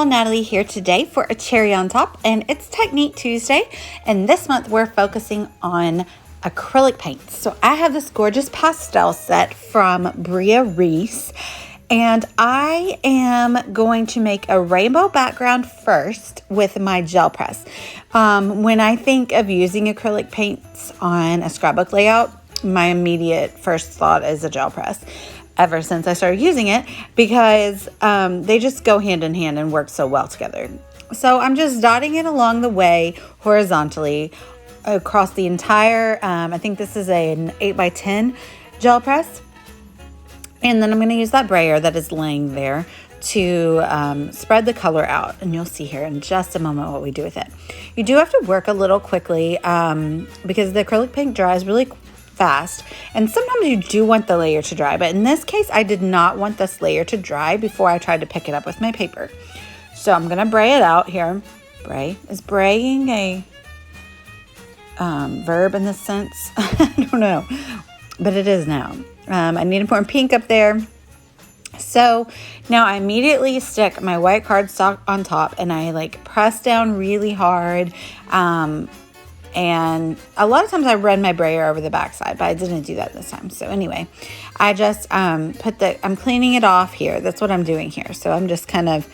y'all, Natalie here today for a cherry on top, and it's Technique Tuesday, and this month we're focusing on acrylic paints. So I have this gorgeous pastel set from Bria Reese, and I am going to make a rainbow background first with my GelPress. When I think of using acrylic paints on a scrapbook layout, my immediate first thought is a GelPress. Ever since I started using it, because they just go hand in hand and work so well together. So I'm just dotting it along the way horizontally across the entire, I think this is an 8x10 gel press. And then I'm going to use that brayer that is laying there to spread the color out. And you'll see here in just a moment what we do with it. You do have to work a little quickly because the acrylic paint dries really fast, and sometimes you do want the layer to dry, but in this case I did not want this layer to dry before I tried to pick it up with my paper. So I'm gonna bray it out here. Bray, is braying a verb in this sense? I don't know, but it is now. I need to pour pink up there. So now I immediately stick my white cardstock on top, and I like press down really hard. And a lot of times I run my brayer over the backside, but I didn't do that this time. So anyway, I just I'm cleaning it off here. That's what I'm doing here. So I'm just kind of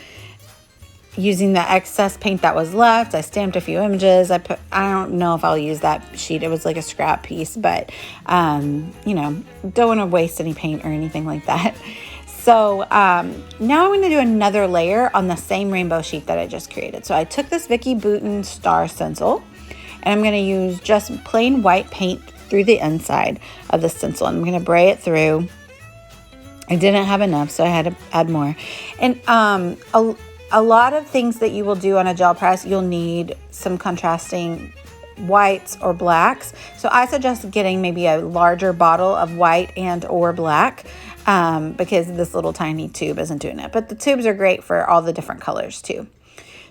using the excess paint that was left. I stamped a few images. I don't know if I'll use that sheet. It was like a scrap piece, but you know, don't want to waste any paint or anything like that. So now I'm going to do another layer on the same rainbow sheet that I just created. So I took this Vicki Boutin star stencil, and I'm going to use just plain white paint through the inside of the stencil. I'm going to bray it through. I didn't have enough, so I had to add more. And a lot of things that you will do on a gel press, you'll need some contrasting whites or blacks. So I suggest getting maybe a larger bottle of white and or black because this little tiny tube isn't doing it. But the tubes are great for all the different colors too.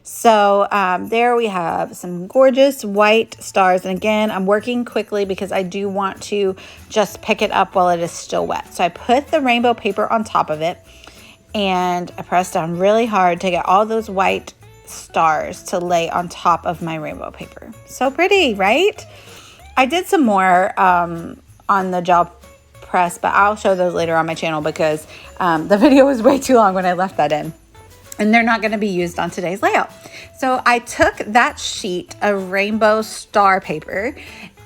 So there we have some gorgeous white stars. And again, I'm working quickly because I do want to just pick it up while it is still wet. So I put the rainbow paper on top of it, and I press down really hard to get all those white stars to lay on top of my rainbow paper. So pretty, right? I did some more on the gel press, but I'll show those later on my channel because the video was way too long when I left that in. And they're not going to be used on today's layout. So I took that sheet of rainbow star paper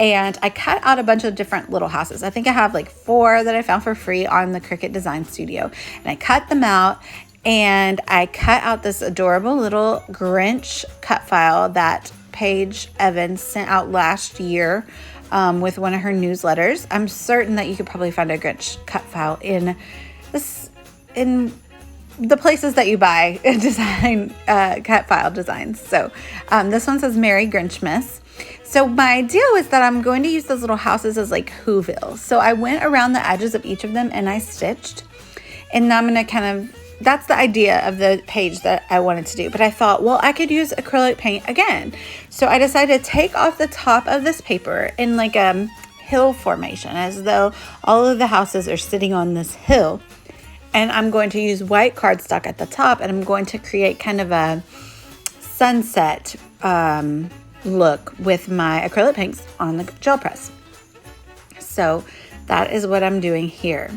and I cut out a bunch of different little houses. I think I have like 4 that I found for free on the Cricut Design Studio. And I cut them out, and I cut out this adorable little Grinch cut file that Paige Evans sent out last year with one of her newsletters. I'm certain that you could probably find a Grinch cut file in the places that you buy design cut file designs. So this one says Merry Grinchmas. So my idea was that I'm going to use those little houses as like Whoville. So I went around the edges of each of them and I stitched, and now I'm going to kind of, that's the idea of the page that I wanted to do. But I thought, well, I could use acrylic paint again. So I decided to take off the top of this paper in like a hill formation, as though all of the houses are sitting on this hill. And I'm going to use white cardstock at the top, and I'm going to create kind of a sunset look with my acrylic paints on the gel press. So that is what I'm doing here.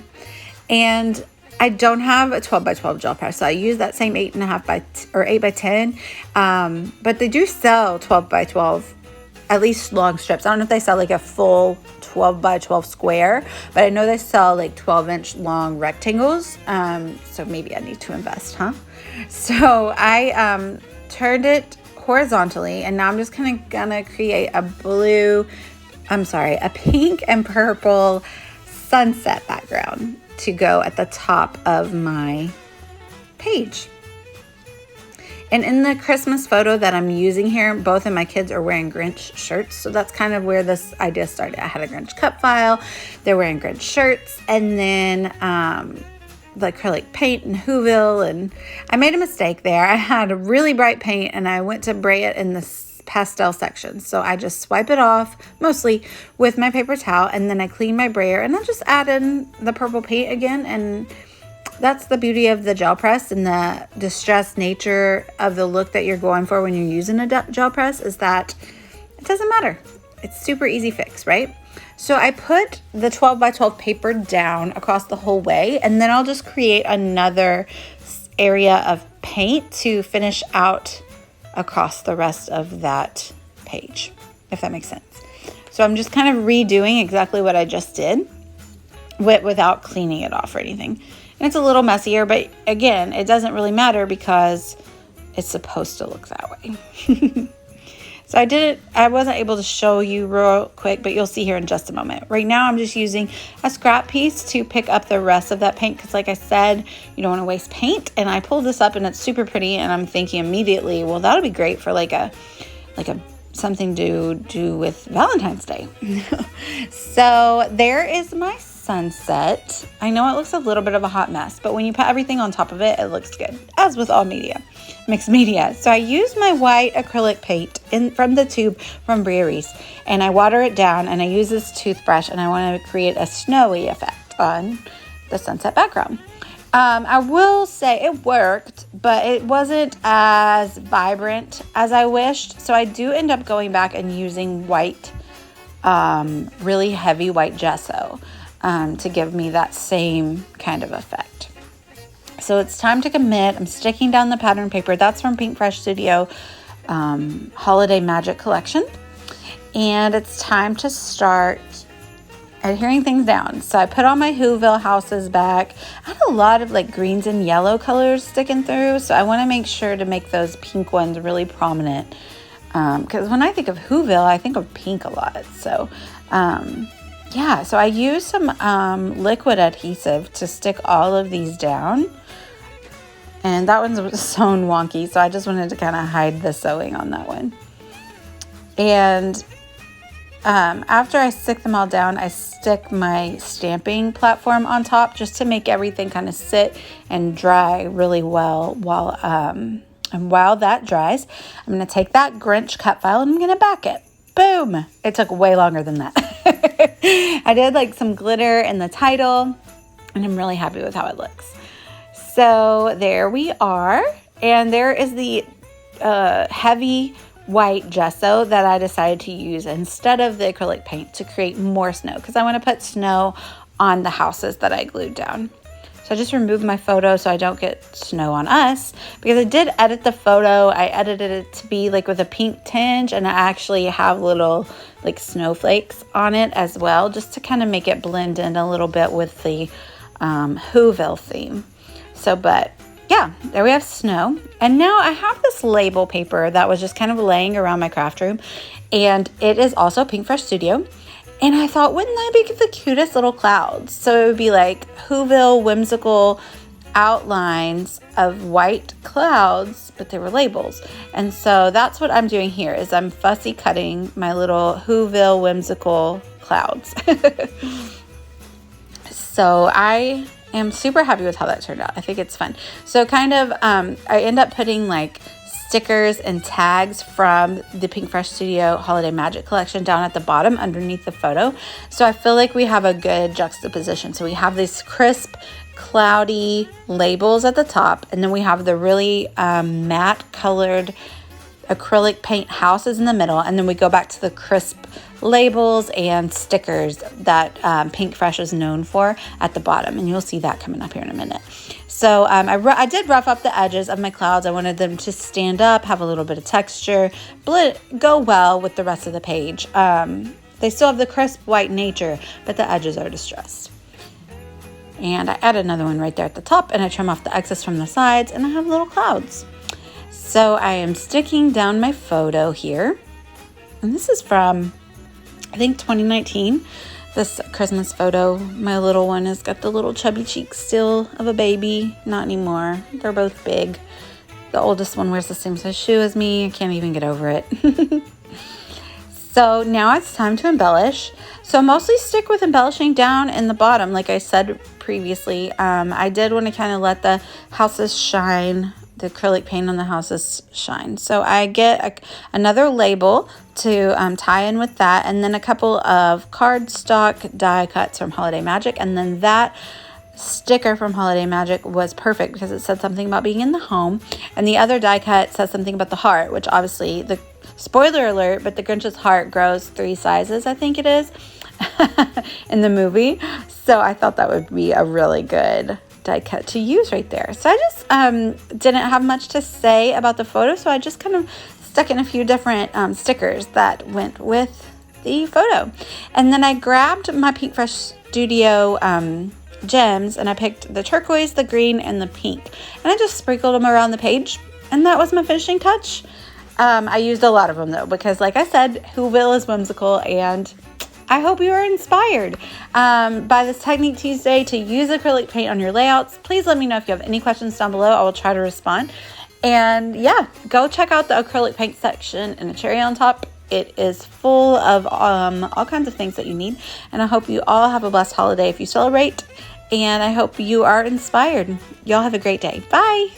And I don't have a 12x12 gel press, so I use that same 8x10, but they do sell 12x12, at least long strips. I don't know if they sell like a full 12x12 square, but I know they sell like 12-inch long rectangles. So maybe I need to invest, huh? So I turned it horizontally, and now I'm just kind of gonna create a pink and purple sunset background to go at the top of my page. And in the Christmas photo that I'm using here, both of my kids are wearing Grinch shirts. So that's kind of where this idea started. I had a Grinch cut file. They're wearing Grinch shirts. And then the acrylic paint and Whoville. And I made a mistake there. I had a really bright paint and I went to bray it in the pastel section. So I just swipe it off, mostly with my paper towel. And then I clean my brayer. And I'll just add in the purple paint again. And that's the beauty of the gel press and the distressed nature of the look that you're going for when you're using a gel press, is that it doesn't matter. It's super easy fix, right? So I put the 12 by 12 paper down across the whole way, and then I'll just create another area of paint to finish out across the rest of that page, if that makes sense. So I'm just kind of redoing exactly what I just did without cleaning it off or anything. And it's a little messier, but again, it doesn't really matter because it's supposed to look that way. So I wasn't able to show you real quick, but you'll see here in just a moment. Right now, I'm just using a scrap piece to pick up the rest of that paint because, like I said, you don't want to waste paint. And I pulled this up and it's super pretty, and I'm thinking immediately, well, that'll be great for like a something to do with Valentine's Day. So there is my sunset. I know it looks a little bit of a hot mess, but when you put everything on top of it, it looks good, as with all media, mixed media. So I use my white acrylic paint from the tube from Breweries, and I water it down, and I use this toothbrush, and I want to create a snowy effect on the sunset background. I will say it worked, but it wasn't as vibrant as I wished. So I do end up going back and using white, really heavy white gesso to give me that same kind of effect. So it's time to commit. I'm sticking down the pattern paper. That's from Pink Fresh Studio Holiday Magic Collection. And it's time to start adhering things down. So I put all my Whoville houses back. I had a lot of like greens and yellow colors sticking through, so I want to make sure to make those pink ones really prominent, because when I think of Whoville, I think of pink a lot. So yeah, so I used some liquid adhesive to stick all of these down, and that one's sewn wonky, so I just wanted to kind of hide the sewing on that one. And after I stick them all down, I stick my stamping platform on top just to make everything kind of sit and dry really well. While that dries, I'm going to take that Grinch cut file and I'm going to back it. Boom! It took way longer than that. I did like some glitter in the title, and I'm really happy with how it looks. So there we are. And there is the heavy white gesso that I decided to use instead of the acrylic paint to create more snow, because I want to put snow on the houses that I glued down. So I just removed my photo so I don't get snow on us, because I did edit the photo. I edited it to be like with a pink tinge, and I actually have little like snowflakes on it as well, just to kind of make it blend in a little bit with the Whoville theme. So, but yeah, there we have snow. And now I have this label paper that was just kind of laying around my craft room, and it is also Pink Fresh Studio. And I thought, wouldn't that be the cutest little clouds? So it would be like Whoville whimsical outlines of white clouds, but they were labels. And so that's what I'm doing here, is I'm fussy cutting my little Whoville whimsical clouds. So I am super happy with how that turned out. I think it's fun. So kind of, I end up putting like stickers and tags from the Pink Fresh Studio Holiday Magic Collection down at the bottom underneath the photo. So I feel like we have a good juxtaposition. So we have these crisp, cloudy labels at the top, and then we have the really matte colored acrylic paint houses in the middle, and then we go back to the crisp labels and stickers that Pink Fresh is known for at the bottom, and you'll see that coming up here in a minute. So I did rough up the edges of my clouds. I wanted them to stand up, have a little bit of texture, go well with the rest of the page. They still have the crisp white nature, but the edges are distressed. And I add another one right there at the top, and I trim off the excess from the sides, and I have little clouds. So I am sticking down my photo here, and this is from, I think, 2019. This Christmas photo, my little one has got the little chubby cheeks still of a baby. Not anymore. They're both big. The oldest one wears the same size shoe as me. I can't even get over it. So now it's time to embellish. So mostly stick with embellishing down in the bottom, like I said previously. I did want to kind of let the houses shine, the acrylic paint on the houses shine. So I get another label to tie in with that, and then a couple of cardstock die cuts from Holiday Magic, and then that sticker from Holiday Magic was perfect because it said something about being in the home, and the other die cut says something about the heart, which obviously, the spoiler alert, but the Grinch's heart grows 3 sizes, I think it is, in the movie. So I thought that would be a really good die cut to use right there. So I just didn't have much to say about the photo, so I just kind of stuck in a few different stickers that went with the photo. And then I grabbed my Pink Fresh Studio gems, and I picked the turquoise, the green, and the pink, and I just sprinkled them around the page, and that was my finishing touch. I used a lot of them though, because like I said, Whoville is whimsical, and I hope you are inspired by this Technique Tuesday to use acrylic paint on your layouts. Please let me know if you have any questions down below. I will try to respond. And yeah, go check out the acrylic paint section in a cherry on top. It is full of all kinds of things that you need. And I hope you all have a blessed holiday if you celebrate. And I hope you are inspired. Y'all have a great day. Bye.